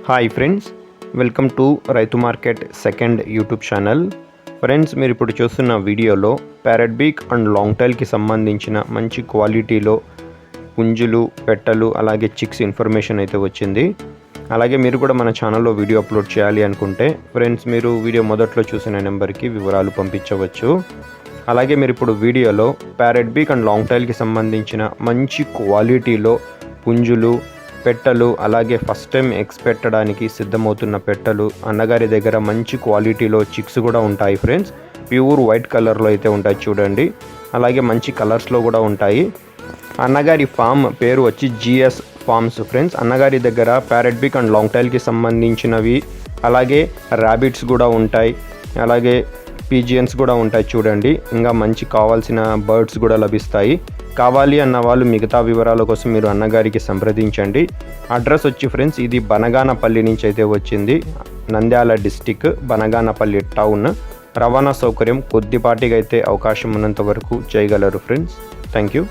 Hi friends, welcome to రైతు market second YouTube channel. Friends, మీరు ఇప్పుడు చూస్తున్న వీడియోలో ప్యారెట్ బీక్ అండ్ లాంగ్ టైల్కి సంబంధించిన మంచి క్వాలిటీలో పుంజులు, పెట్టలు అలాగే చిక్స్ ఇన్ఫర్మేషన్ అయితే వచ్చింది. అలాగే మీరు కూడా మన ఛానల్లో వీడియో అప్లోడ్ చేయాలి అనుకుంటే ఫ్రెండ్స్ మీరు వీడియో మొదట్లో చూసిన నెంబర్కి వివరాలు పంపించవచ్చు. అలాగే మీరు ఇప్పుడు వీడియోలో ప్యారెట్ బీక్ అండ్ లాంగ్ టైల్కి సంబంధించిన మంచి క్వాలిటీలో పుంజులు, పెట్టలు అలాగే ఫస్ట్ టైం ఎగ్స్ పెట్టడానికి సిద్ధమవుతున్న పెట్టలు, అన్నగారి దగ్గర మంచి క్వాలిటీలో చిక్స్ కూడా ఉంటాయి ఫ్రెండ్స్. ప్యూర్ వైట్ కలర్లో అయితే ఉంటాయి చూడండి. అలాగే మంచి కలర్స్లో కూడా ఉంటాయి. అన్నగారి ఫామ్ పేరు వచ్చి జిఎస్ ఫార్మ్స్ ఫ్రెండ్స్. అన్నగారి దగ్గర ప్యారెట్ బీక్ అండ్ లాంగ్ టైల్కి సంబంధించినవి అలాగే ర్యాబిట్స్ కూడా ఉంటాయి, అలాగే పీజియన్స్ కూడా ఉంటాయి చూడండి. ఇంకా మంచి కావాల్సిన బర్డ్స్ కూడా లభిస్తాయి. కావాలి అన్న వాళ్ళు మిగతా వివరాల కోసం మీరు అన్నగారికి సంప్రదించండి. అడ్రస్ వచ్చి ఫ్రెండ్స్ ఇది బనగానపల్లి నుంచి అయితే వచ్చింది. Nandyal district Banaganapalli town. రవాణా సౌకర్యం కొద్దిపాటిగా అయితే అవకాశం ఉన్నంత వరకు చేయగలరు ఫ్రెండ్స్. Thank you.